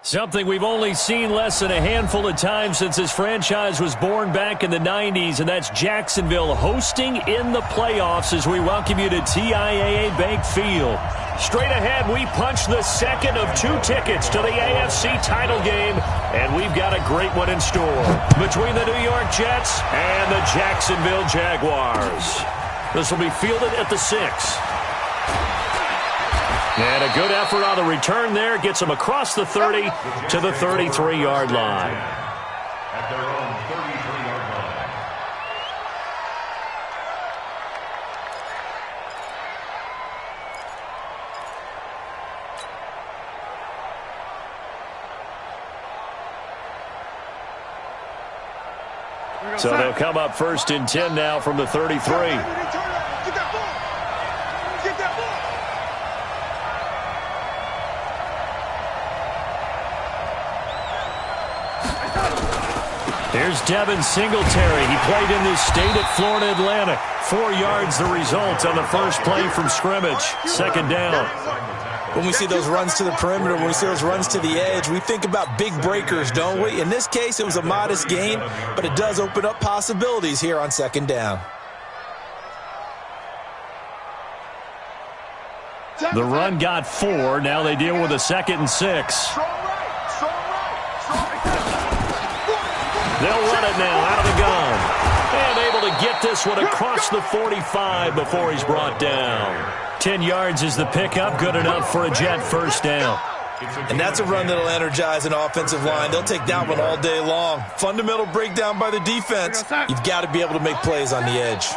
Something we've only seen less than a handful of times since this franchise was born back in the 90s, and that's Jacksonville hosting in the playoffs as we welcome you to TIAA Bank Field. Straight ahead, we punch the second of 2 tickets to the AFC title game, and we've got a great one in store between the New York Jets and the Jacksonville Jaguars. This will be fielded at the 6. And a good effort on the return there. Gets him across the 30 to the 33-yard line. At their own 33-yard line. So they'll come up 1st and 10 now from the 33. Here's Devin Singletary. He played in this state at Florida Atlantic. 4 yards the result on the first play from scrimmage. 2nd down. When we see those runs to the perimeter, when we see those runs to the edge, we think about big breakers, don't we? In this case, it was a modest gain, but it does open up possibilities here on 2nd down. The run got 4. Now they deal with a 2nd and 6. They'll run it now out of the gun. And able to get this one across the 45 before he's brought down. 10 yards is the pickup. Good enough for a Jet 1st down. And that's a run that'll energize an offensive line. They'll take that one all day long. Fundamental breakdown by the defense. You've got to be able to make plays on the edge.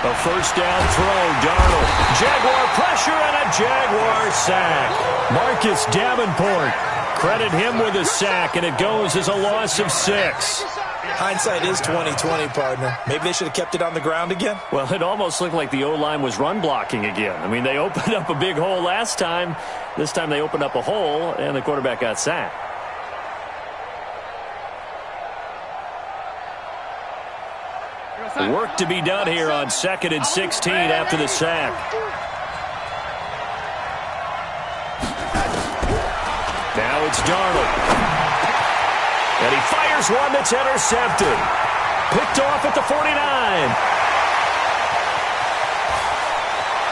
A 1st down throw, Darnold. Jaguar pressure and a Jaguar sack. Marcus Davenport. Credit him with a sack, and it goes as a loss of 6. Hindsight is 20/20, partner. Maybe they should have kept it on the ground again. Well, it almost looked like the O-line was run blocking again. I mean, they opened up a big hole last time. This time they opened up a hole, and the quarterback got sacked. Work to be done here on 2nd and 16 after the sack. Now it's Darnold. And he fires one that's intercepted. Picked off at the 49.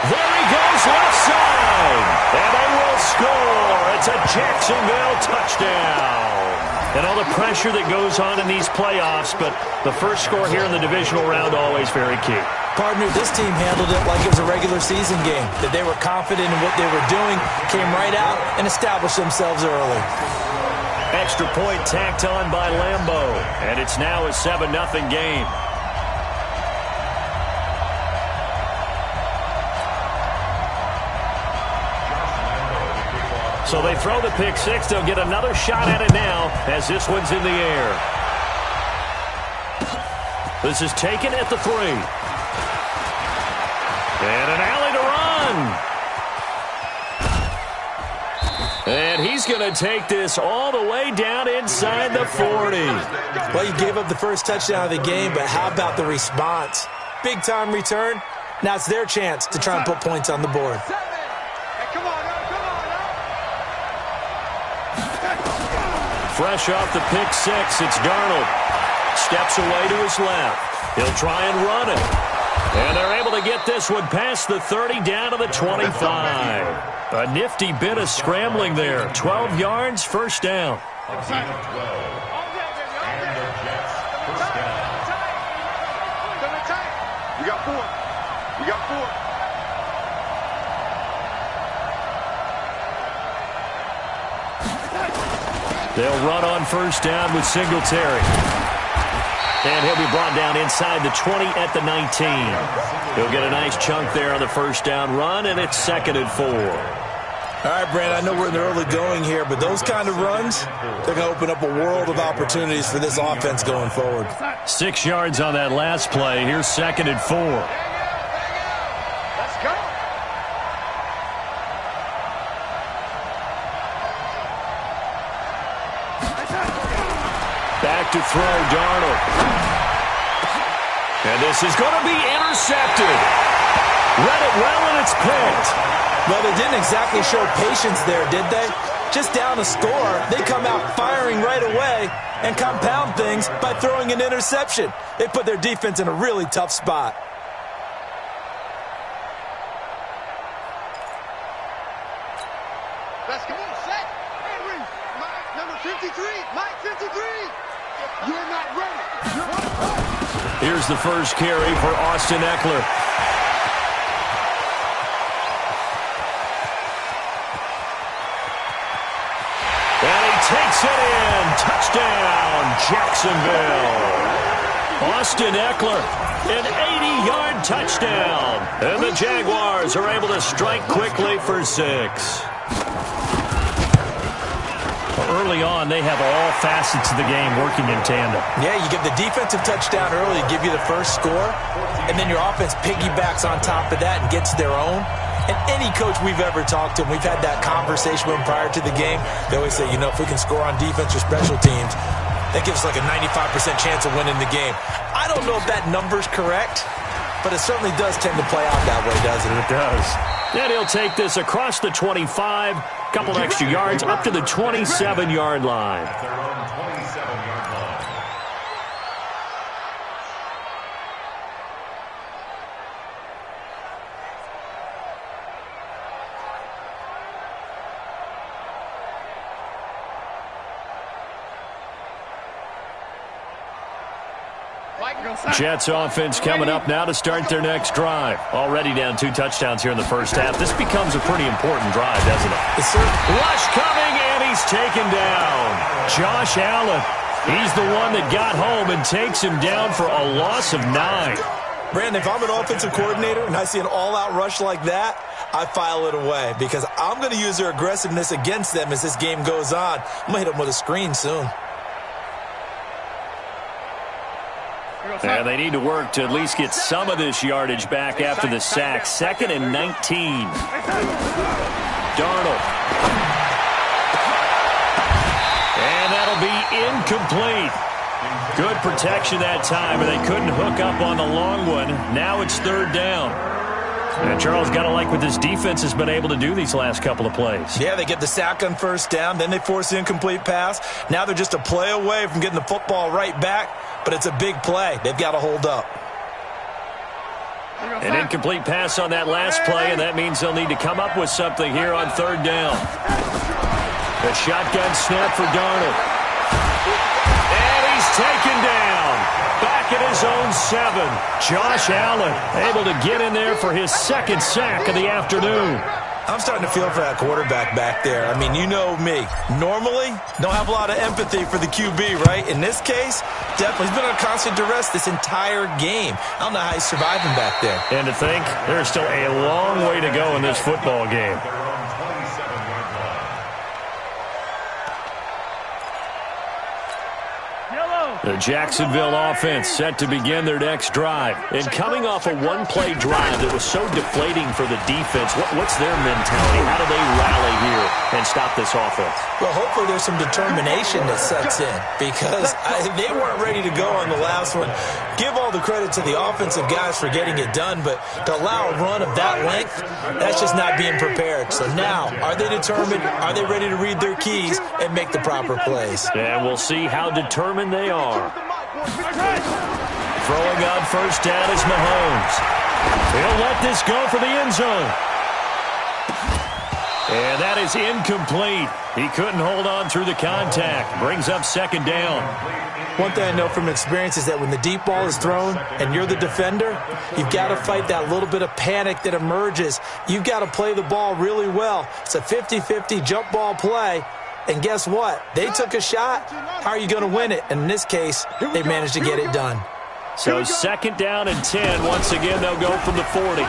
There he goes left side. And they will score. It's a Jacksonville touchdown. And all the pressure that goes on in these playoffs, but the first score here in the divisional round always very key. Partner, this team handled it like it was a regular season game, that they were confident in what they were doing, came right out and established themselves early. Extra point tacked on by Lambeau, and it's now a 7-0 game. So they throw the pick 6. They'll get another shot at it now as this one's in the air. This is taken at the 3. And an alley to run. And he's going to take this all the way down inside the 40. Well, you gave up the first touchdown of the game, but how about the response? Big-time return. Now it's their chance to try and put points on the board. Fresh off the pick 6, it's Darnold. Steps away to his left. He'll try and run it. And they're able to get this one past the 30 down to the 25. A nifty bit of scrambling there. 12 yards, 1st down. You got 4. You got 4. They'll run on 1st down with Singletary. And he'll be brought down inside the 20 at the 19. He'll get a nice chunk there on the 1st down run, and it's 2nd and 4. All right, Brandon, I know we're in the early going here, but those kind of runs, they're going to open up a world of opportunities for this offense going forward. 6 yards on that last play. Here's 2nd and 4. Let's go. Back to throw, Darnold. And this is going to be intercepted. Read it well, and it's picked. Well, they didn't exactly show patience there, did they? Just down a score, they come out firing right away and compound things by throwing an interception. They put their defense in a really tough spot. Let's go. Set. Henry. Mike, number 53. Mike, 53. You're not ready. Here's the first carry for Austin Eckler. And he takes it in. Touchdown, Jacksonville. Austin Eckler, an 80-yard touchdown. And the Jaguars are able to strike quickly for 6. Early on, they have all facets of the game working in tandem. Yeah, you give the defensive touchdown early to give you the first score, and then your offense piggybacks on top of that and gets their own. And any coach we've ever talked to, and we've had that conversation with them prior to the game, they always say, you know, if we can score on defense or special teams, that gives us like a 95% chance of winning the game. I don't know if that number's correct, but it certainly does tend to play out that way, doesn't it? It does. And he'll take this across the 25, couple extra yards, up to the 27-yard line. Jets offense coming up now to start their next drive. Already down 2 touchdowns here in the first half. This becomes a pretty important drive, doesn't it? Yes, sir. Rush coming, and he's taken down. Josh Allen. He's the one that got home and takes him down for a loss of 9. Brandon, if I'm an offensive coordinator and I see an all-out rush like that, I file it away because I'm going to use their aggressiveness against them as this game goes on. I'm going to hit them with a screen soon. And they need to work to at least get some of this yardage back after the sack. 2nd and 19. Darnold. And that'll be incomplete. Good protection that time, and they couldn't hook up on the long one. Now it's 3rd down. And Charles, got to like what this defense has been able to do these last couple of plays. Yeah, they get the sack on 1st down, then they force the incomplete pass. Now they're just a play away from getting the football right back, but it's a big play. They've got to hold up. An incomplete pass on that last play, and that means they'll need to come up with something here on 3rd down. The shotgun snap for Darnold. And he's taken down. Back at his own 7. Josh Allen able to get in there for his 2nd sack of the afternoon. I'm starting to feel for that quarterback back there. I mean, you know me. Normally, don't have a lot of empathy for the QB, right? In this case, definitely. He's been on constant duress this entire game. I don't know how he's surviving back there. And to think, there's still a long way to go in this football game. The Jacksonville offense set to begin their next drive. And coming off a one-play drive that was so deflating for the defense, what's their mentality? How do they rally here and stop this offense? Well, hopefully there's some determination that sets in because they weren't ready to go on the last one. Give all the credit to the offensive guys for getting it done, but to allow a run of that length, that's just not being prepared. So now, are they determined? Are they ready to read their keys and make the proper plays? And we'll see how determined they are. Throwing on 1st down is Mahomes. He'll let this go for the end zone. And that is incomplete. He couldn't hold on through the contact. Brings up 2nd down. One thing I know from experience is that when the deep ball is thrown and you're the defender, you've got to fight that little bit of panic that emerges. You've got to play the ball really well. It's a 50-50 jump ball play. And guess what? They took a shot. How are you going to win it? And in this case, they managed to get it done. So 2nd down and 10. Once again, they'll go from the 40.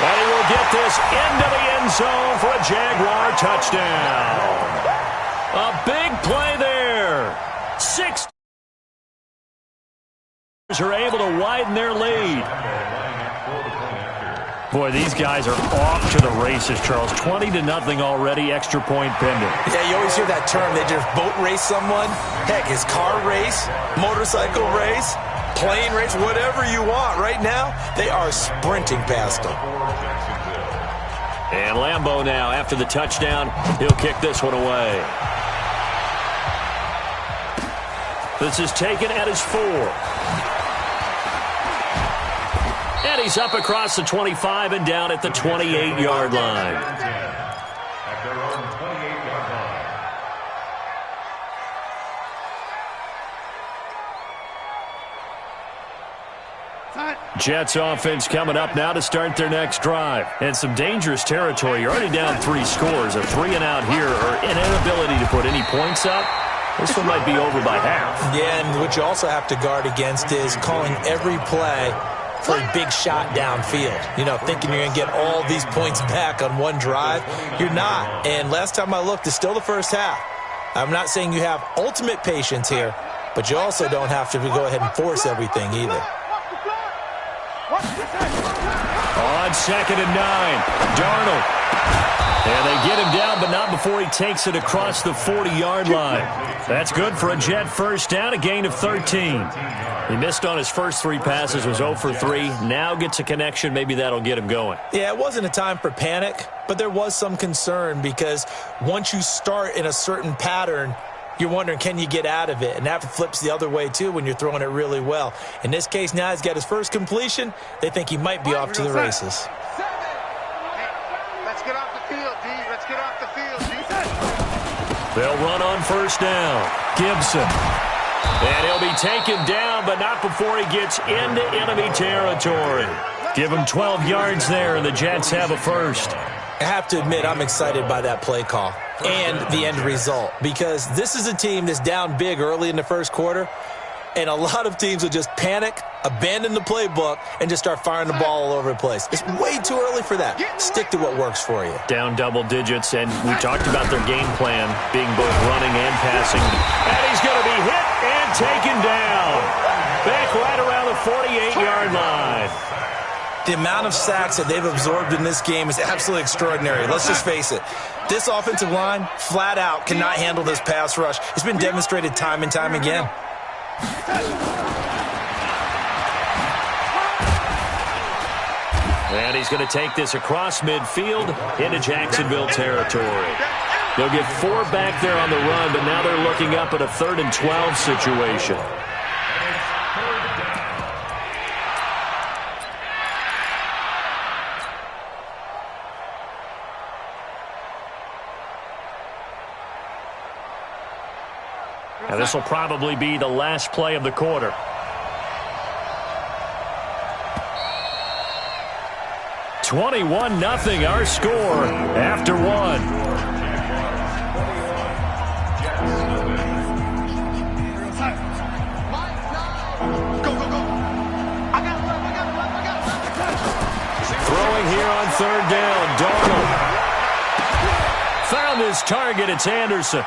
And he will get this into the end zone for a Jaguar touchdown. A big play there. 6 are able to widen their lead. Boy, these guys are off to the races, Charles. 20-0 already, extra point pending. Yeah, you always hear that term. They just boat race someone. Heck, his car race, motorcycle race, plane race, whatever you want. Right now, they are sprinting past them. And Lambeau now, after the touchdown, he'll kick this one away. This is taken at his 4. And he's up across the 25 and down at the 28-yard line. At their own 28-yard line. Jets offense coming up now to start their next drive. And some dangerous territory. You're already down 3 scores. A 3 and out here, or an inability to put any points up. This one might be over by half. Yeah, and what you also have to guard against is calling every play for a big shot downfield. You know, thinking you're going to get all these points back on one drive. You're not. And last time I looked, it's still the first half. I'm not saying you have ultimate patience here, but you also don't have to go ahead and force everything either. On 2nd and 9, Darnold. And they get him down, but not before he takes it across the 40-yard line. That's good for a Jet first down, a gain of 13. He missed on his first 3 passes, was 0 for 3. Now gets a connection. Maybe that'll get him going. Yeah, it wasn't a time for panic, but there was some concern because once you start in a certain pattern, you're wondering, can you get out of it? And that flips the other way, too, when you're throwing it really well. In this case, now he's got his first completion. They think he might be off to the races. Let's get off the field, D. Let's get off the field, D. They'll run on first down. Gibson. And he'll be taken down, but not before he gets into enemy territory. Give him 12 yards there, and the Jets have a first. I have to admit, I'm excited by that play call and the end result because this is a team that's down big early in the first quarter, and a lot of teams will just panic, abandon the playbook, and just start firing the ball all over the place. It's way too early for that. Stick to what works for you. Down double digits, and we talked about their game plan being both running and passing. And he's going to be hit and taken down. Back right around the 48-yard line. The amount of sacks that they've absorbed in this game is absolutely extraordinary. Let's just face it. This offensive line, flat out, cannot handle this pass rush. It's been demonstrated time and time again. And he's going to take this across midfield into Jacksonville territory. They'll get 4 back there on the run, but now they're looking up at a 3rd and 12 situation. Now this will probably be the last play of the quarter. (21-0) our score after 1. Throwing here on 3rd down, Darnold. Found his target, it's Anderson.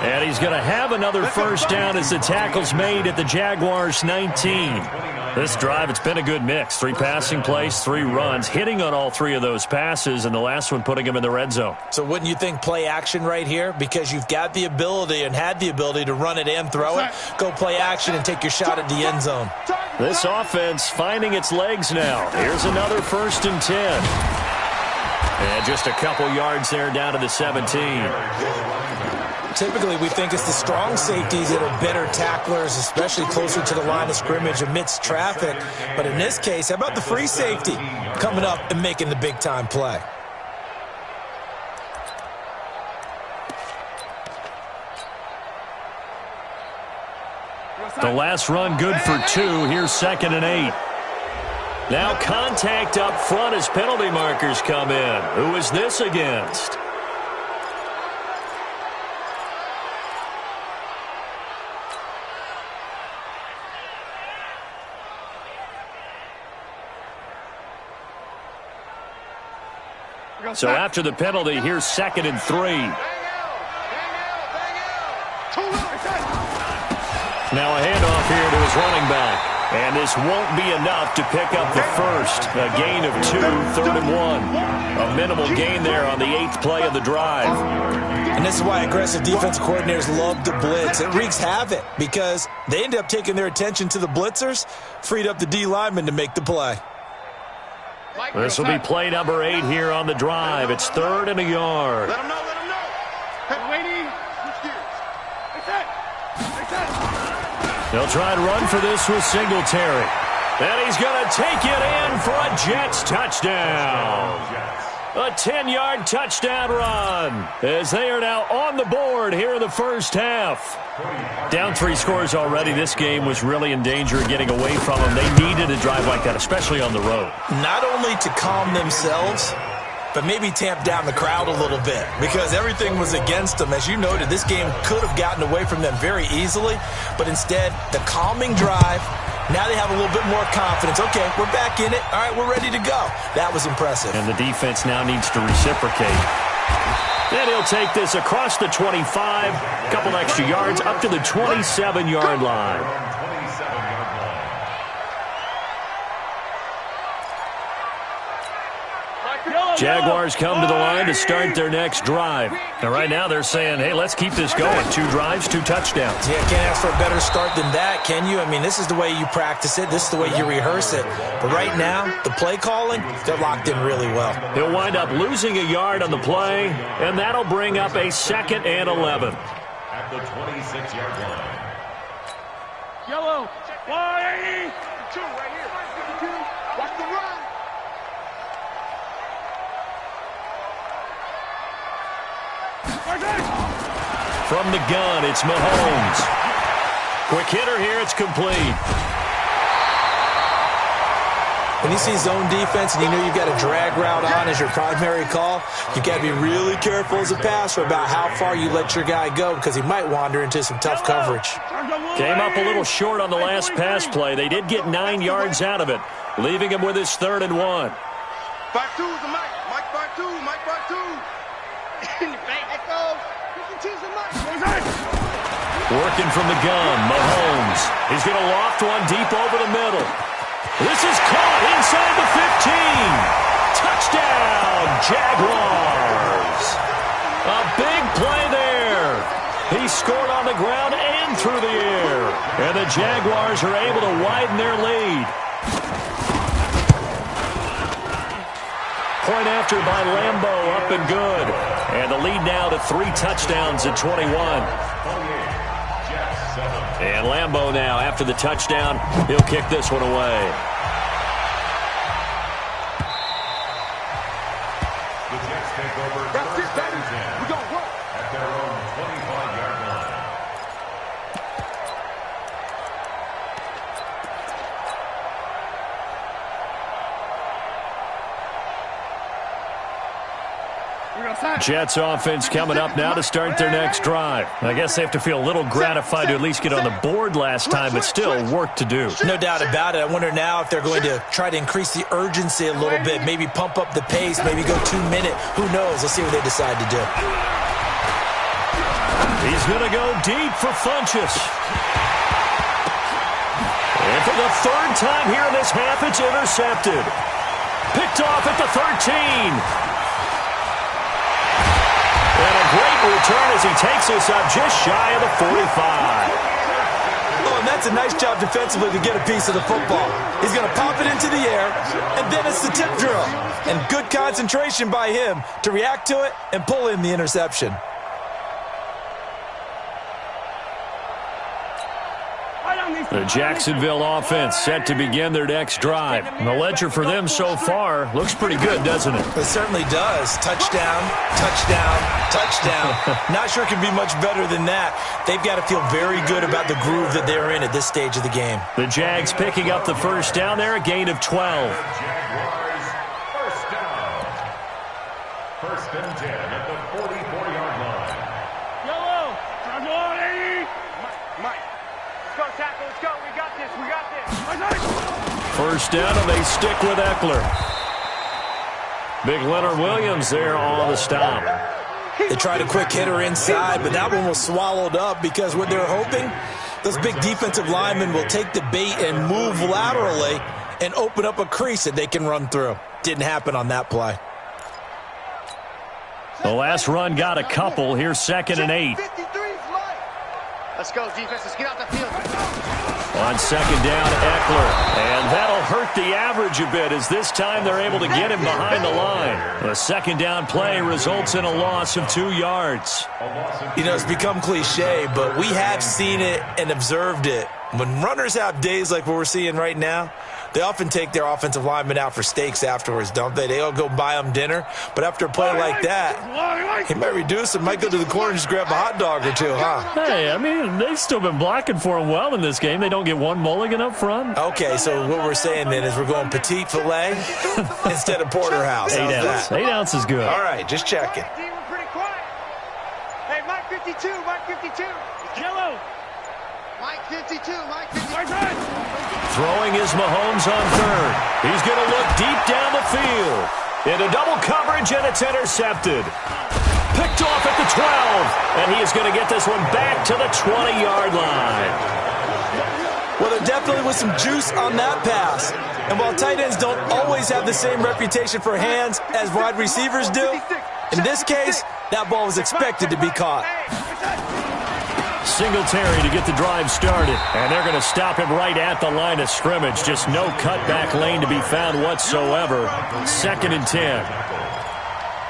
And he's going to have another first down as the tackle's made at the Jaguars' 19. This drive, it's been a good mix. 3 passing plays, 3 runs, hitting on all 3 of those passes, and the last one putting him in the red zone. So wouldn't you think play action right here? Because you've got the ability and had the ability to run it and throw it. Go play action and take your shot at the end zone. This offense finding its legs now. Here's another 1st and 10. And just a couple yards there down to the 17. Typically, we think it's the strong safeties that are better tacklers, especially closer to the line of scrimmage amidst traffic. But in this case, how about the free safety coming up and making the big-time play? The last run good for 2. Here's 2nd and 8. Now contact up front as penalty markers come in. Who is this against? So after the penalty, here's 2nd and 3. Now a handoff here to his running back. And this won't be enough to pick up the first. A gain of 2, 3rd and 1. A minimal gain there on the 8th play of the drive. And this is why aggressive defensive coordinators love to blitz. It wreaks havoc because they end up taking their attention to the blitzers, freed up the D lineman to make the play. This will be play number 8 here on the drive. It's 3rd and a yard. Let him know, let him know. Hey, Wayne, switch gears. Hey, set. Hey, set. They'll try and run for this with Singletary. And he's going to take it in for a Jets touchdown. A 10-yard touchdown run as they are now on the board here in the first half. Down 3 scores already. This game was really in danger of getting away from them. They needed a drive like that, especially on the road. Not only to calm themselves, but maybe tamp down the crowd a little bit because everything was against them. As you noted, this game could have gotten away from them very easily, but instead, the calming drive, now they have a little bit more confidence. Okay, we're back in it. All right, we're ready to go. That was impressive. And the defense now needs to reciprocate. Then he'll take this across the 25, a couple extra yards, up to the 27-yard line. Jaguars come to the line to start their next drive. And right now they're saying, hey, let's keep this going. 2 drives, 2 touchdowns. Yeah, can't ask for a better start than that, can you? I mean, this is the way you practice it. This is the way you rehearse it. But right now, the play calling, they're locked in really well. He'll wind up losing a yard on the play, and that'll bring up a 2nd and 11. At the 26-yard line. Yellow. 180. 2 right here. 52. Watch the run. From the gun, it's Mahomes. Quick hitter here, it's complete. When you see zone defense and you know you've got a drag route on as your primary call, you've got to be really careful as a passer about how far you let your guy go because he might wander into some tough coverage. Came up a little short on the last pass play. They did get 9 yards out of it, leaving him with his 3rd and 1. 5-2 is the Mike. Mike 5-2. Mike 5-2. In the bank. Echo. 52 is the Mike. Working from the gun, Mahomes. He's going to loft one deep over the middle. This is caught inside the 15. Touchdown, Jaguars. A big play there. He scored on the ground and through the air. And the Jaguars are able to widen their lead. Point after by Lambo, up and good. And the lead now to 3 touchdowns at 21. And Lambo now, after the touchdown, he'll kick this one away. The Jets take over That's it, baby. We gon' work. at their own 25-yard line. Jets offense coming up now to start their next drive. I guess they have to feel a little gratified to at least get on the board last time, but still work to do. No doubt about it. I wonder now if they're going to try to increase the urgency a little bit, maybe pump up the pace, maybe go 2-minute. Who knows? Let's see what they decide to do. He's going to go deep for Funchess. And for the 3rd time here in this half, it's intercepted. Picked off at the 13. And a great return as he takes us up just shy of the 45. Oh, and that's a nice job defensively to get a piece of the football. He's going to pop it into the air, and then it's the tip drill. And good concentration by him to react to it and pull in the interception. The Jacksonville offense set to begin their next drive. And the ledger for them so far looks pretty good, doesn't it? It certainly does. Touchdown, touchdown, touchdown. Not sure it can be much better than that. They've got to feel very good about the groove that they're in at this stage of the game. The Jags picking up the first down there, a gain of 12. Jaguars, first down. 1st and 10 at the 44-yard line. Yellow. 180. Mike. Let's go, tackle. Let's go. We got this. We got this. First down, and they stick with Eckler. Big Leonard Williams there on the stop. They tried a quick hitter inside, but that one was swallowed up because what they're hoping those big defensive linemen will take the bait and move laterally and open up a crease that they can run through. Didn't happen on that play. The last run got a couple. Here's 2nd and 8. Let's go, defense. Let's get out the field. On 2nd down, Eckler. And that'll hurt the average a bit as this time they're able to get him behind the line. The 2nd down play results in a loss of 2 yards. You know, it's become cliche, but we have seen it and observed it. When runners have days like what we're seeing right now, they often take their offensive linemen out for steaks afterwards, don't they? They all go buy them dinner. But after a play like that, he might reduce it, might go to the corner and just grab a hot dog or two, huh? Hey, I mean, they've still been blocking for him well in this game. They don't get one mulligan up front. Okay, so what we're saying then is we're going petite filet instead of porterhouse. 8 ounce. 8 ounce is good. All right, just checking. We're pretty quiet. Hey, Mike 52, Mike 52. Yellow. Mike 52, Mike 52. Throwing is Mahomes on 3rd. He's going to look deep down the field. Into double coverage, and it's intercepted. Picked off at the 12. And he is going to get this one back to the 20-yard line. Well, there definitely was some juice on that pass. And while tight ends don't always have the same reputation for hands as wide receivers do, in this case, that ball was expected to be caught. Singletary to get the drive started. And they're going to stop him right at the line of scrimmage. Just no cutback lane to be found whatsoever. 2nd and 10.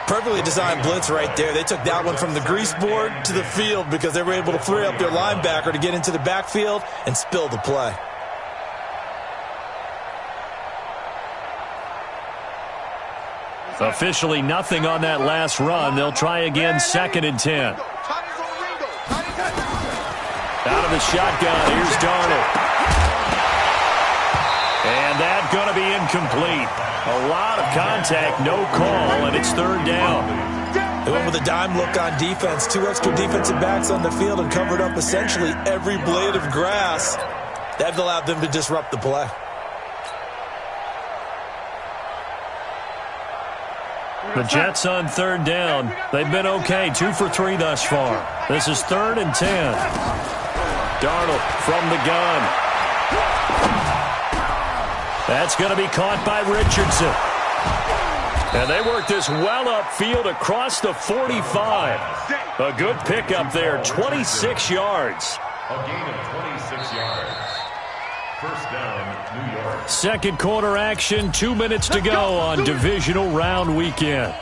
Perfectly designed blitz right there. They took that one from the grease board to the field because they were able to free up their linebacker to get into the backfield and spill the play. Officially nothing on that last run. They'll try again, 2nd and 10. Out of the shotgun, here's Darnold. And that's going to be incomplete. A lot of contact, no call, and it's 3rd down. They went with a dime look on defense. 2 extra defensive backs on the field and covered up essentially every blade of grass. That allowed them to disrupt the play. The Jets on 3rd down. They've been okay, 2 for 3 thus far. This is 3rd and 10. Darnold from the gun. That's going to be caught by Richardson. And they work this well upfield across the 45. A good pickup there, 26 yards. A gain of 26 yards. 1st down, New York. 2nd quarter action, 2 minutes to go on divisional round weekend.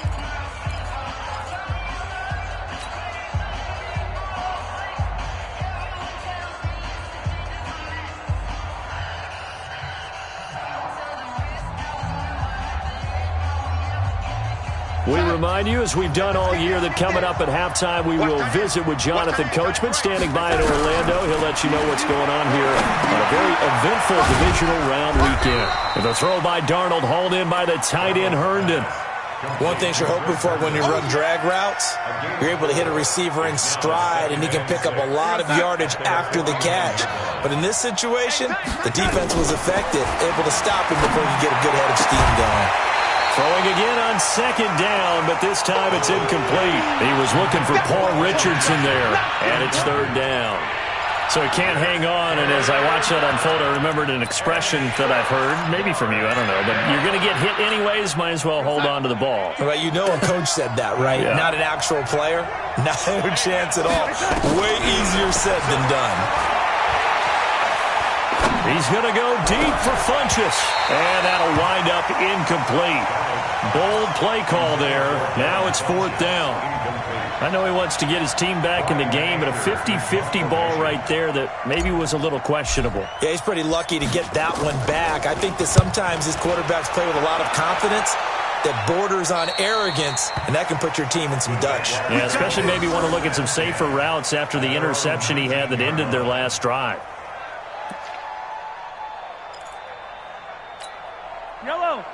We remind you, as we've done all year, that coming up at halftime, we will visit with Jonathan Coachman standing by in Orlando. He'll let you know what's going on here on a very eventful divisional round weekend. The throw by Darnold, hauled in by the tight end Herndon. One thing you're hoping for when you run drag routes, you're able to hit a receiver in stride, and he can pick up a lot of yardage after the catch. But in this situation, the defense was effective, able to stop him before he get a good head of steam going. Throwing again on 2nd down, but this time it's incomplete. He was looking for Paul Richardson there, and it's 3rd down. So he can't hang on, and as I watch that unfold, I remembered an expression that I've heard, maybe from you, I don't know, but you're going to get hit anyways, might as well hold on to the ball. Well, you know a coach said that, right? Yeah. Not an actual player. Not a chance at all. Way easier said than done. He's going to go deep for Funchess, and that'll wind up incomplete. Bold play call there. Now it's 4th down. I know he wants to get his team back in the game, but a 50-50 ball right there that maybe was a little questionable. Yeah, he's pretty lucky to get that one back. I think that sometimes his quarterbacks play with a lot of confidence that borders on arrogance, and that can put your team in some Dutch. Yeah, especially maybe want to look at some safer routes after the interception he had that ended their last drive.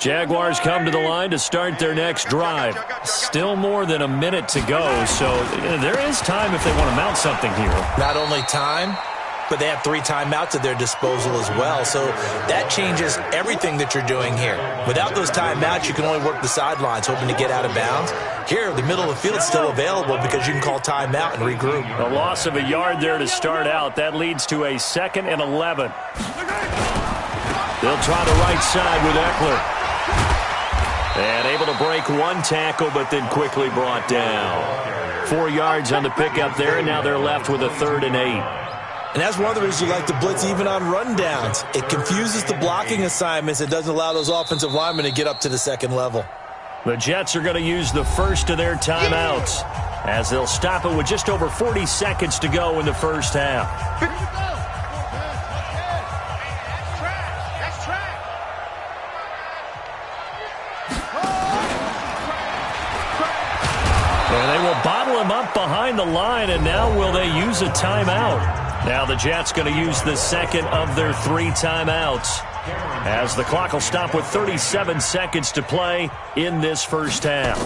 Jaguars come to the line to start their next drive. Still more than a minute to go, so there is time if they want to mount something here. Not only time, but they have 3 timeouts at their disposal as well. So that changes everything that you're doing here. Without those timeouts, you can only work the sidelines, hoping to get out of bounds. Here, the middle of the field is still available because you can call timeout and regroup. A loss of a yard there to start out. That leads to a 2nd and 11. They'll try the right side with Eckler. And able to break 1 tackle, but then quickly brought down. 4 yards on the pickup there, and now they're left with a 3rd and 8. And that's one of the reasons you like to blitz even on rundowns. It confuses the blocking assignments. It doesn't allow those offensive linemen to get up to the 2nd level. The Jets are going to use the first of their timeouts as they'll stop it with just over 40 seconds to go in the first half. And they will bottle him up behind the line, and now will they use a timeout? Now the Jets going to use the second of their 3 timeouts as the clock will stop with 37 seconds to play in this first half.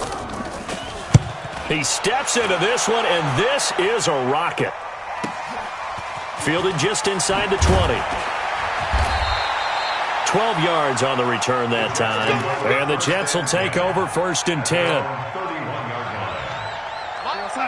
He steps into this one, and this is a rocket. Fielded just inside the 20. 12 yards on the return that time. And the Jets will take over 1st and 10.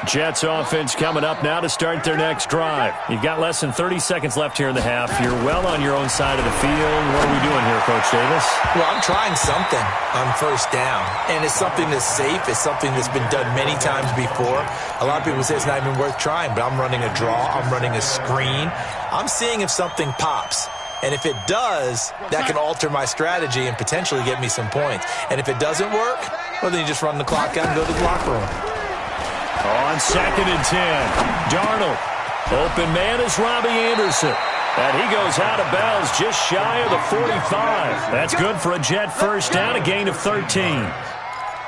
Jets offense coming up now to start their next drive. You've got less than 30 seconds left here in the half. You're well on your own side of the field. What are we doing here, Coach Davis? Well, I'm trying something on 1st down, and it's something that's safe. It's something that's been done many times before. A lot of people say it's not even worth trying, but I'm running a draw. I'm running a screen. I'm seeing if something pops. And if it does, that can alter my strategy and potentially get me some points. And if it doesn't work, well, then you just run the clock out and go to the locker room. On 2nd and 10, Darnold. Open man is Robbie Anderson. And he goes out of bounds just shy of the 45. That's good for a Jet first down, a gain of 13.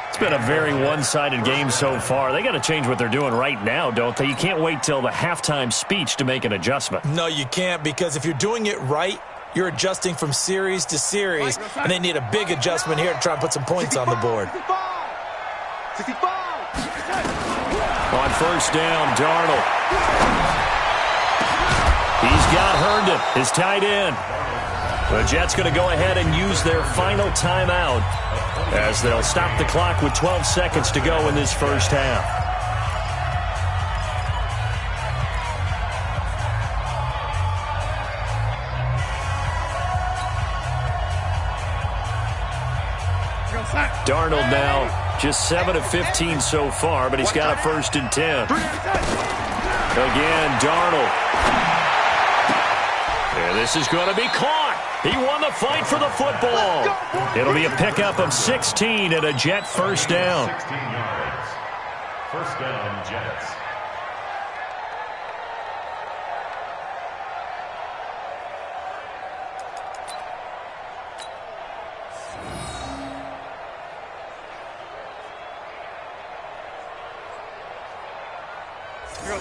It's been a very one-sided game so far. They got to change what they're doing right now, don't they? You can't wait till the halftime speech to make an adjustment. No, you can't, because if you're doing it right, you're adjusting from series to series, and they need a big adjustment here to try and put some points on the board. 65. On 1st down, Darnold. He's got Herndon, his tight end. The Jets going to go ahead and use their final timeout as they'll stop the clock with 12 seconds to go in this first half. Darnold now just 7 of 15 so far, but he's got a 1st and 10. Again, Darnold. And this is going to be caught. He won the fight for the football. It'll be a pickup of 16 and a Jet first down. 16 yards. First down, Jets.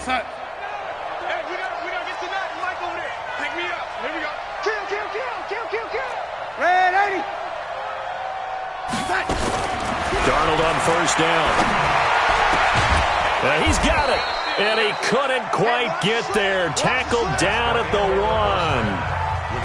Hey, we gotta get to that. Mike over there. Pick me up. Here we go. Kill. Red 80. Darnold on 1st down. He's got it. And he couldn't quite get there. Tackled down at the 1.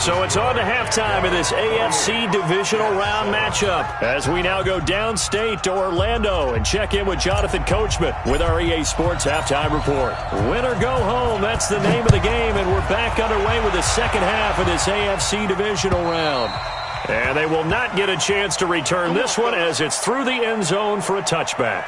So it's on to halftime in this AFC divisional round matchup as we now go downstate to Orlando and check in with Jonathan Coachman with our EA Sports Halftime Report. Win or go home, that's the name of the game, and we're back underway with the second half of this AFC divisional round. And they will not get a chance to return this one as it's through the end zone for a touchback.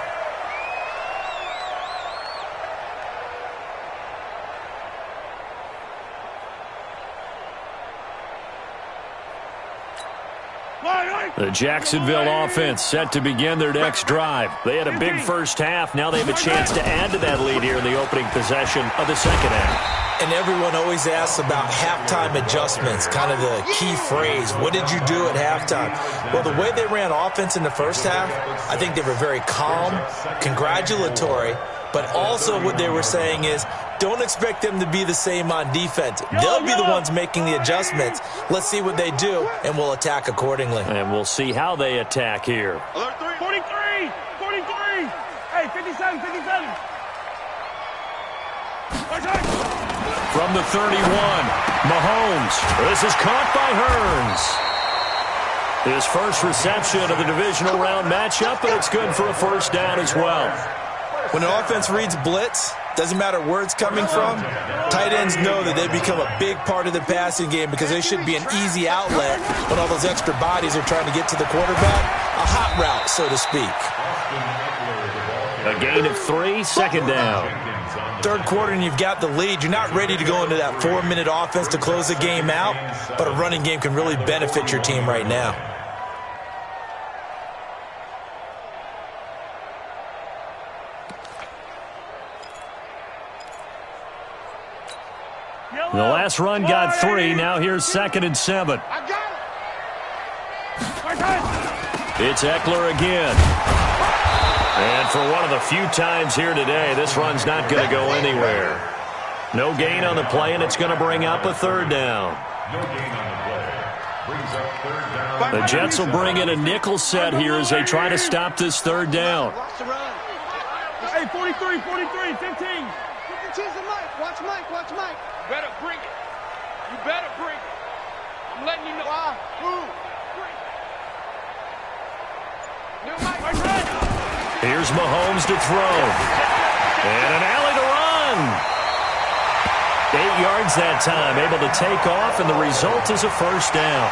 The Jacksonville offense set to begin their next drive. They had a big first half. Now they have a chance to add to that lead here in the opening possession of the second half. And everyone always asks about halftime adjustments, kind of the key phrase. What did you do at halftime? Well, the way they ran offense in the first half, I think they were very calm, congratulatory, but also what they were saying is, don't expect them to be the same on defense. They'll be the ones making the adjustments. Let's see what they do, and we'll attack accordingly. And we'll see how they attack here. 43. Hey, 57. From the 31, Mahomes. This is caught by Hearns. His first reception of the divisional round matchup, but it's good for a first down as well. When an offense reads blitz, doesn't matter where it's coming from, tight ends know that they become a big part of the passing game because they should be an easy outlet when all those extra bodies are trying to get to the quarterback. A hot route, so to speak. A gain of 3, second down. Third quarter and you've got the lead. You're not ready to go into that 4-minute offense to close the game out, but a running game can really benefit your team right now. The last run got 3. Now here's 2nd and 7. It's Eckler again. And for one of the few times here today, this run's not going to go anywhere. No gain on the play, and it's going to bring up a 3rd down. No gain on the play. Brings up 3rd down. The Jets will bring in a nickel set here as they try to stop this 3rd down. Hey, 43, 43, 15. 15's the Mike. Watch Mike, watch Mike. You better bring it. You better bring it. I'm letting you know. Why? Who? New Mike. Here's Mahomes to throw. And an alley to run. 8 yards that time, able to take off, and the result is a first down.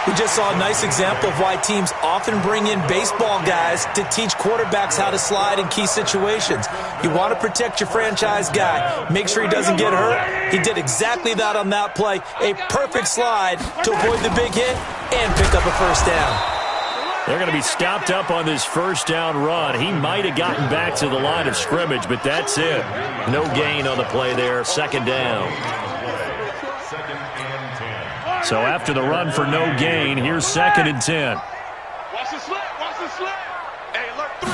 We just saw a nice example of why teams often bring in baseball guys to teach quarterbacks how to slide in key situations. You want to protect your franchise guy. Make sure he doesn't get hurt. He did exactly that on that play. A perfect slide to avoid the big hit and pick up a first down. They're going to be stopped up on this first down run. He might have gotten back to the line of scrimmage, but that's it. No gain on the play there, 2nd down. So after the run for no gain, here's 2nd and 10. Watch the slant, watch the slant. Hey, look, 3.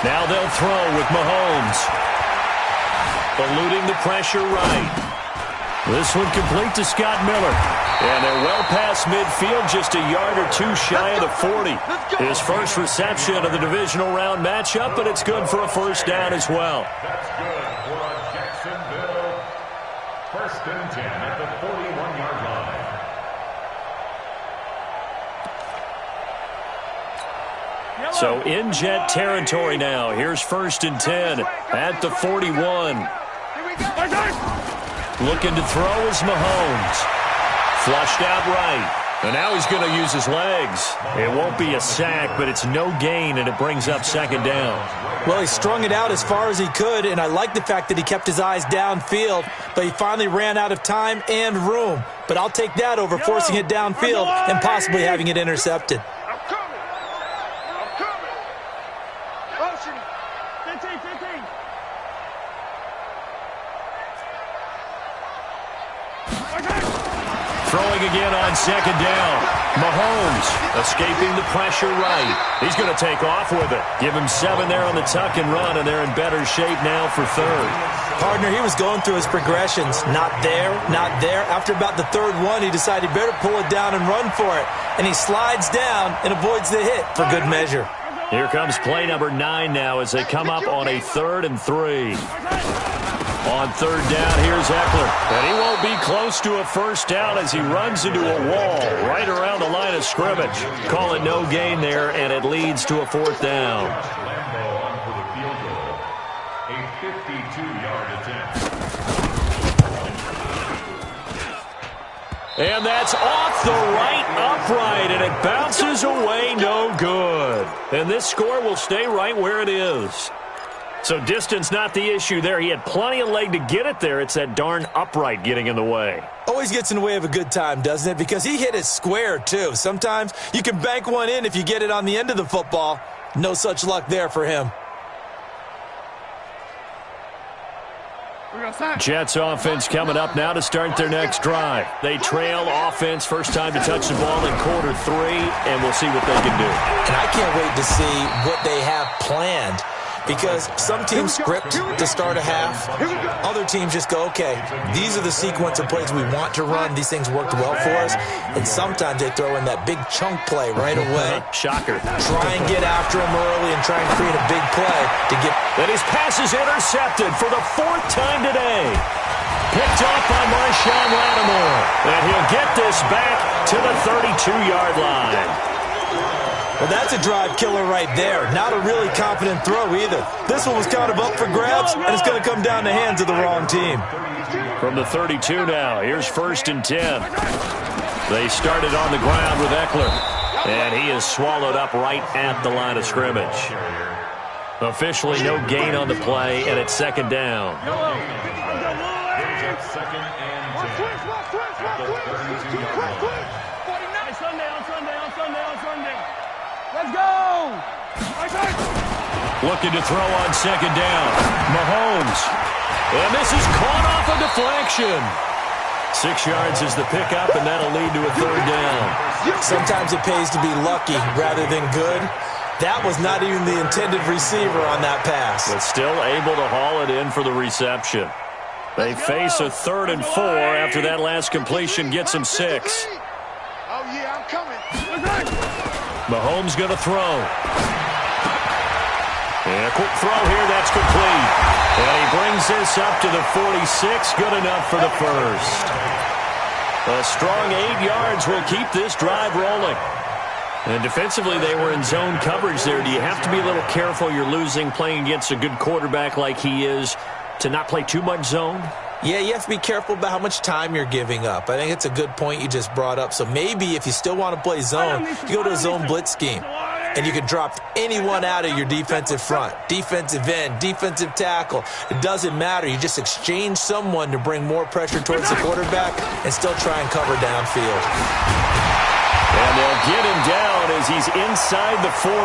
Now they'll throw with Mahomes. Eluding the pressure right. This one complete to Scott Miller. And they're well past midfield, just a yard or 2 shy of the 40. His first reception of the divisional round matchup, but it's good for a first down as well. That's good for a Jacksonville. 1st and 10 at the 41-yard line. So in Jet territory now. Here's 1st and 10 at the 41. Looking to throw is Mahomes. Flushed out right. And now he's going to use his legs. It won't be a sack, but it's no gain, and it brings up 2nd down. Well, he strung it out as far as he could, and I like the fact that he kept his eyes downfield, but he finally ran out of time and room. But I'll take that over forcing it downfield and possibly having it intercepted. I'm coming. I'm coming. Motion. 15, 15. Throwing again on 2nd down. Mahomes escaping the pressure right. He's going to take off with it. Give him 7 there on the tuck and run, and they're in better shape now for 3rd. Partner, he was going through his progressions. Not there, not there. After about the 3rd one, he decided he better pull it down and run for it. And he slides down and avoids the hit for good measure. Here comes play number 9 now as they come up on a 3rd and 3. On 3rd down, here's Eckler. And he won't be close to a first down as he runs into a wall right around the line of scrimmage. Call it no gain there, and it leads to a 4th down. Lambeau on for the field goal. A 52-yard attempt. And that's off the right upright, and it bounces away no good. And this score will stay right where it is. So distance not the issue there. He had plenty of leg to get it there. It's that darn upright getting in the way. Always gets in the way of a good time, doesn't it? Because he hit it square, too. Sometimes you can bank one in if you get it on the end of the football. No such luck there for him. Jets offense coming up now to start their next drive. They trail offense, first time to touch the ball in quarter 3, and we'll see what they can do. And I can't wait to see what they have planned. Because some teams script to start a half. Other teams just go, okay, these are the sequence of plays we want to run. These things worked well for us. And sometimes they throw in that big chunk play right away. Shocker. Try and get after him early and try and create a big play to get... And his pass is intercepted for the 4th time today. Picked off by Marshawn Lattimore. And he'll get this back to the 32-yard line. Well, that's a drive killer right there. Not a really confident throw either. This one was kind of up for grabs, and it's going to come down the hands of the wrong team. From the 32 now, here's 1st and 10. They started on the ground with Eckler, and he is swallowed up right at the line of scrimmage. Officially no gain on the play, and it's 2nd down. Let's go! Looking to throw on 2nd down. Mahomes. And this is caught off a deflection. 6 yards is the pickup, and that'll lead to a 3rd down. Sometimes it pays to be lucky rather than good. That was not even the intended receiver on that pass. But still able to haul it in for the reception. They face a 3rd and 4 after that last completion gets them 6. Oh, yeah, I'm coming. Mahomes going to throw. And a quick throw here, that's complete. And he brings this up to the 46, good enough for the 1st. A strong 8 yards will keep this drive rolling. And defensively, they were in zone coverage there. Do you have to be a little careful? You're losing, playing against a good quarterback like he is, to not play too much zone? Yeah, you have to be careful about how much time you're giving up. I think it's a good point you just brought up. So maybe if you still want to play zone, you go to a zone blitz scheme. And you can drop anyone out of your defensive front. Defensive end, defensive tackle. It doesn't matter. You just exchange someone to bring more pressure towards the quarterback and still try and cover downfield. And they'll get him down as he's inside the 40.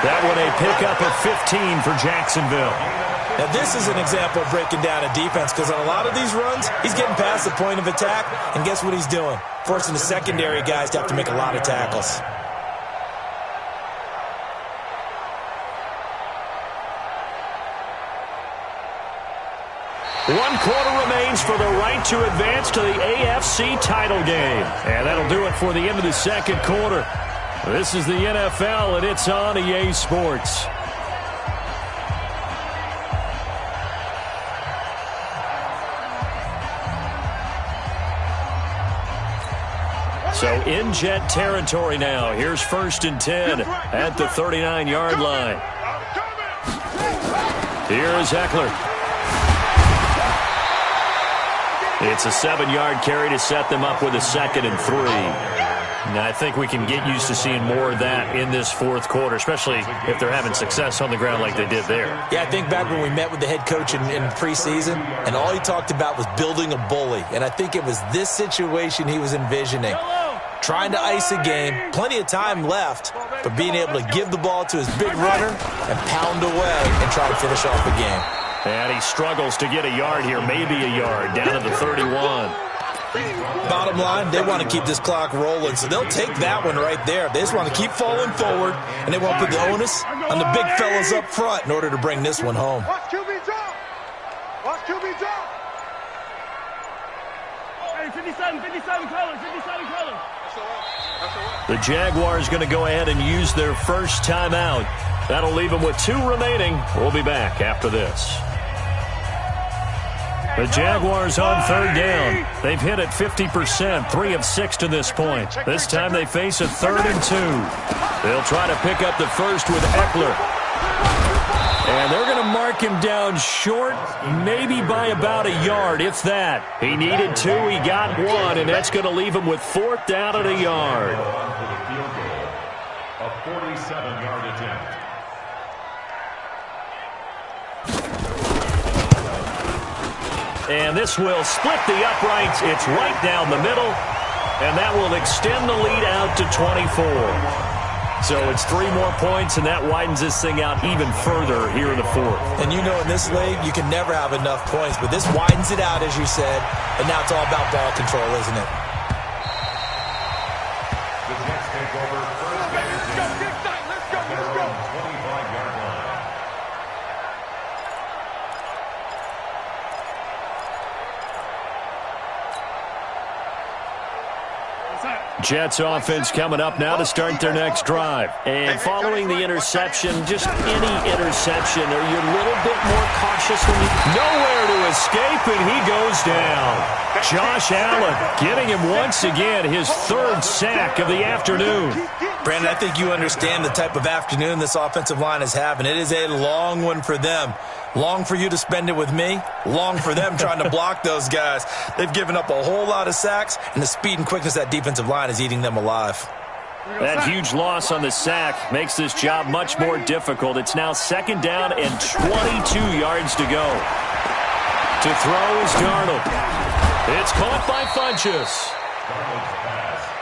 That one a pickup of 15 for Jacksonville. Now, this is an example of breaking down a defense because on a lot of these runs, he's getting past the point of attack, and guess what he's doing? Forcing the secondary guys to have to make a lot of tackles. One quarter remains for the right to advance to the AFC title game. And that'll do it for the end of the 2nd quarter. This is the NFL, and it's on EA Sports. So in Jet territory now. Here's 1st and 10 at the 39-yard line. Here's Eckler. It's a 7-yard carry to set them up with a 2nd and 3. Now, I think we can get used to seeing more of that in this 4th quarter, especially if they're having success on the ground like they did there. Yeah, I think back when we met with the head coach in preseason, and all he talked about was building a bully. And I think it was this situation he was envisioning. Trying to ice a game, plenty of time left, but being able to give the ball to his big runner and pound away and try to finish off the game. And he struggles to get a yard here, maybe a yard, down to the 31. Bottom line, they want to keep this clock rolling, so they'll take that one right there. They just want to keep falling forward, and they want to put the onus on the big fellas up front in order to bring this one home. Watch QB drop. Watch QB drop. Hey, 57 colors, 57 colors. The Jaguars going to go ahead and use their first timeout. That'll leave them with 2 remaining. We'll be back after this. The Jaguars on 3rd down. They've hit it 50%, 3 of 6 to this point. This time they face a 3rd and 2. They'll try to pick up the first with Eckler. And they're going to mark him down short, maybe by about a yard, if that. He needed 2, he got 1, and that's going to leave him with 4th down at a yard. A 47-yard attempt. And this will split the uprights. It's right down the middle, and that will extend the lead out to 24. So it's 3 more points, and that widens this thing out even further here in the 4th. And you know in this league, you can never have enough points, but this widens it out, as you said, and now it's all about ball control, isn't it? The Jets take over first and 10. Let's go. 25-yard line. Jets offense coming up now to start their next drive. And following the interception, just any interception, are you a little bit more cautious when you... Nowhere to escape, and he goes down. Josh Allen getting him once again, his third sack of the afternoon. Brandon, I think you understand the type of afternoon this offensive line is having. It is a long one for them. Long for you to spend it with me. Long for them trying to block those guys. They've given up a whole lot of sacks, and the speed and quickness of that defensive line is eating them alive. That huge loss on the sack makes this job much more difficult. It's now 2nd down and 22 yards to go. To throw is Darnold. It's caught by Funchess.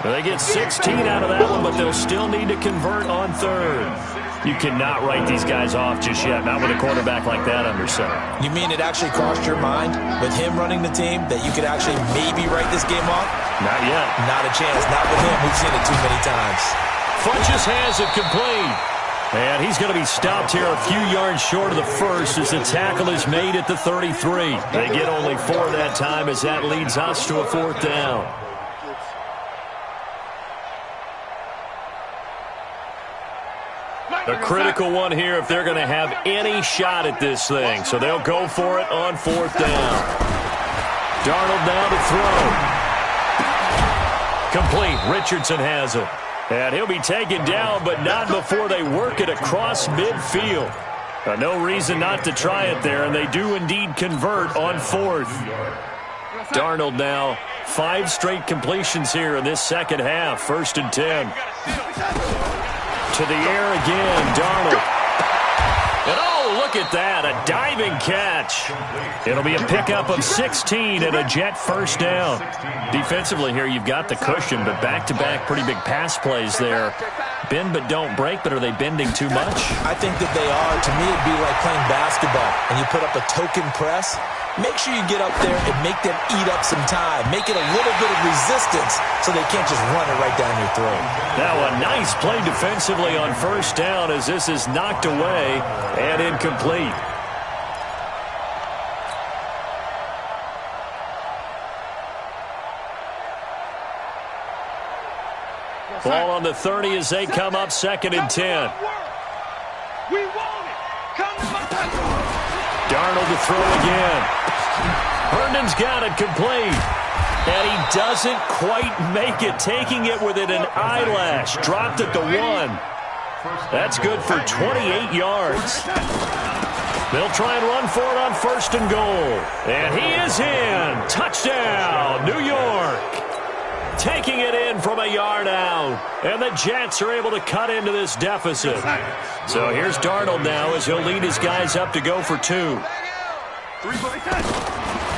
They get 16 out of that one, but they'll still need to convert on 3rd. You cannot write these guys off just yet, not with a quarterback like that under center. You mean it actually crossed your mind with him running the team that you could actually maybe write this game off? Not yet. Not a chance. Not with him. We've seen it too many times. Funchess has it complete. And he's going to be stopped here a few yards short of the first as the tackle is made at the 33. They get only 4 that time as that leads us to a 4th down. A critical one here if they're going to have any shot at this thing. So they'll go for it on 4th down. Darnold now to throw. Complete. Richardson has it. And he'll be taken down, but not before they work it across midfield. No reason not to try it there, and they do indeed convert on 4th. Darnold now 5 straight completions here in this second half. 1st and 10. To the air again, Darnold. And oh, look at that, a diving catch. It'll be a pickup of 16 and a Jet 1st down. Defensively here, you've got the cushion, but back-to-back pretty big pass plays there. Bend but don't break, but are they bending too much? I think that they are. To me, it'd be like playing basketball, and you put up a token press. Make sure you get up there and make them eat up some time. Make it a little bit of resistance so they can't just run it right down your throat. Now a nice play defensively on 1st down as this is knocked away and incomplete. Ball on the 30 as they come up 2nd and 10. We want it. Come on. Darnold to throw again. Herndon's got it complete. And he doesn't quite make it, taking it within an eyelash. Dropped at the 1. That's good for 28 yards. They'll try and run for it on 1st and goal. And he is in. Touchdown, New York. Taking it in from a yard out. And the Jets are able to cut into this deficit. So here's Darnold now as he'll lead his guys up to go for 2.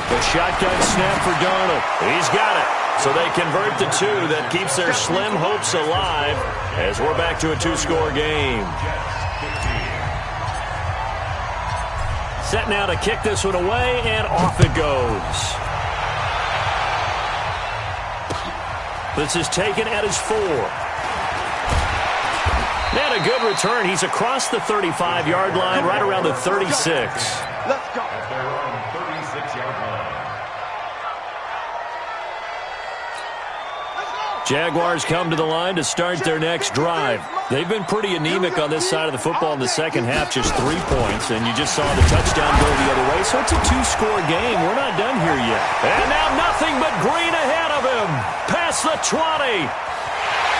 The shotgun snap for Darnold. He's got it. So they convert the 2. That keeps their slim hopes alive as we're back to a 2-score game. Set now to kick this one away, and off it goes. This is taken at his 4. And a good return. He's across the 35-yard line, right around the 36. Let's go. At their own 36-yard line. Jaguars come to the line to start their next drive. They've been pretty anemic on this side of the football in the second half, just 3 points, and you just saw the touchdown go the other way, so it's a 2-score game. We're not done here yet. And now nothing but green ahead of him. Past the 20.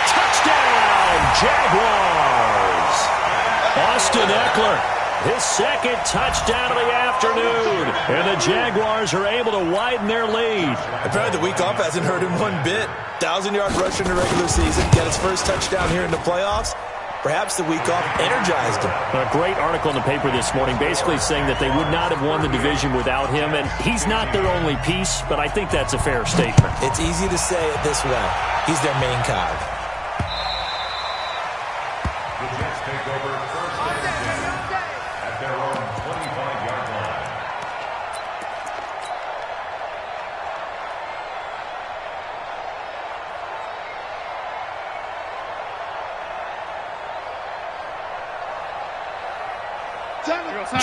Touchdown, Jaguars. Austin Eckler, his 2nd touchdown of the afternoon. And the Jaguars are able to widen their lead. Apparently the week off hasn't hurt him one bit. 1,000-yard rusher in the regular season. Get his first touchdown here in the playoffs. Perhaps the week off energized him. A great article in the paper this morning basically saying that they would not have won the division without him. And he's not their only piece, but I think that's a fair statement. It's easy to say it this way. He's their main cog. The Jets take over 1st and 10 at their own 25-yard line.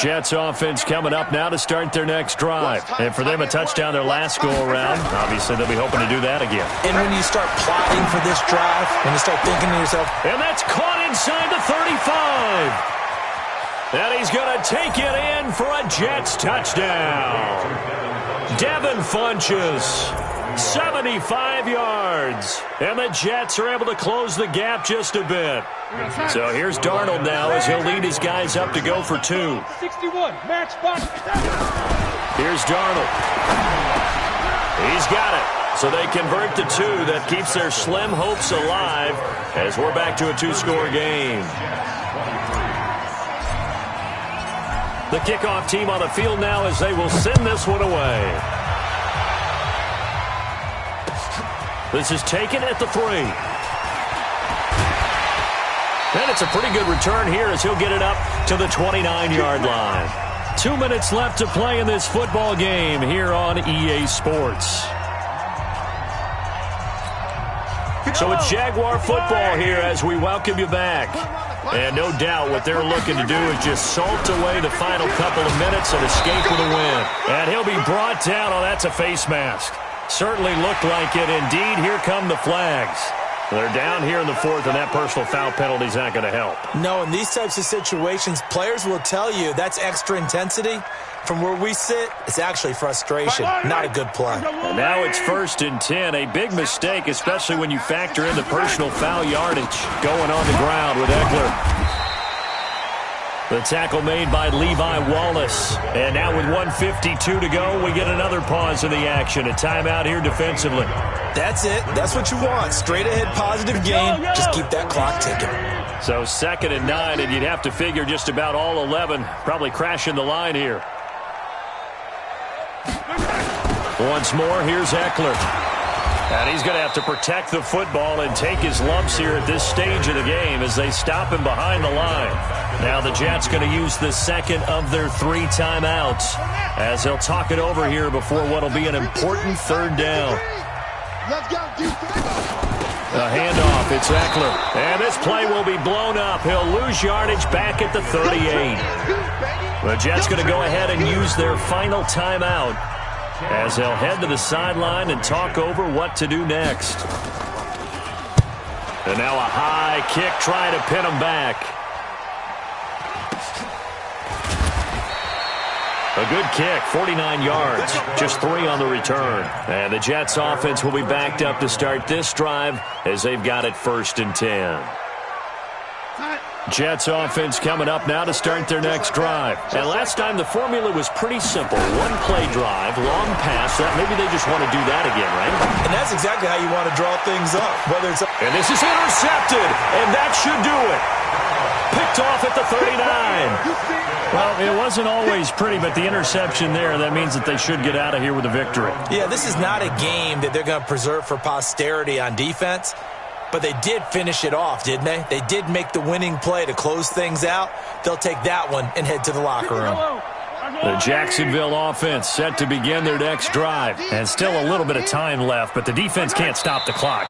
Jets offense coming up now to start their next drive. And for them, a touchdown their last go-around. Obviously, they'll be hoping to do that again. And when you start plotting for this drive, when you start thinking to yourself, and that's caught inside the 35. And he's going to take it in for a Jets touchdown. Devin Funchess, 75 yards. And the Jets are able to close the gap just a bit. So here's Darnold now as he'll lead his guys up to go for 2. 61, match box. Here's Darnold. He's got it. So they convert the 2. That keeps their slim hopes alive as we're back to a 2-score game. The kickoff team on the field now as they will send this one away. This is taken at the 3. And it's a pretty good return here as he'll get it up to the 29-yard line. 2 minutes left to play in this football game here on EA Sports. So it's Jaguar football here as we welcome you back. And no doubt what they're looking to do is just salt away the final couple of minutes and escape with a win. And he'll be brought down. Oh, that's a face mask. Certainly looked like it. Indeed, here come the flags. They're down here in the 4th, and that personal foul penalty is not going to help. No, in these types of situations, players will tell you that's extra intensity. From where we sit, it's actually frustration, not a good play. And now it's 1st and 10. A big mistake, especially when you factor in the personal foul yardage going on the ground with Eckler. The tackle made by Levi Wallace. And now with 1:52 to go, we get another pause in the action. A timeout here defensively. That's it. That's what you want. Straight ahead positive gain. Just keep that clock ticking. So 2nd and 9, and you'd have to figure just about all 11 probably crashing the line here. Once more, here's Eckler. And he's going to have to protect the football and take his lumps here at this stage of the game as they stop him behind the line. Now the Jets going to use the 2nd of their 3 timeouts as they'll talk it over here before what will be an important 3rd down. A handoff, it's Eckler. And this play will be blown up. He'll lose yardage back at the 38. The Jets going to go ahead and use their final timeout as they'll head to the sideline and talk over what to do next. And now a high kick trying to pin him back. A good kick, 49 yards, just 3 on the return. And the Jets offense will be backed up to start this drive as they've got it 1st and 10. Jets offense coming up now to start their next drive. And last time the formula was pretty simple. 1-play drive, long pass. Maybe they just want to do that again, right? And that's exactly how you want to draw things up. Whether it's and this is intercepted, and that should do it. Picked off at the 39. Well, it wasn't always pretty, but the interception there, that means that they should get out of here with a victory. Yeah, this is not a game that they're going to preserve for posterity on defense. But they did finish it off, didn't they? They did make the winning play to close things out. They'll take that one and head to the locker room. The Jacksonville offense set to begin their next drive. And still a little bit of time left, but the defense can't stop the clock.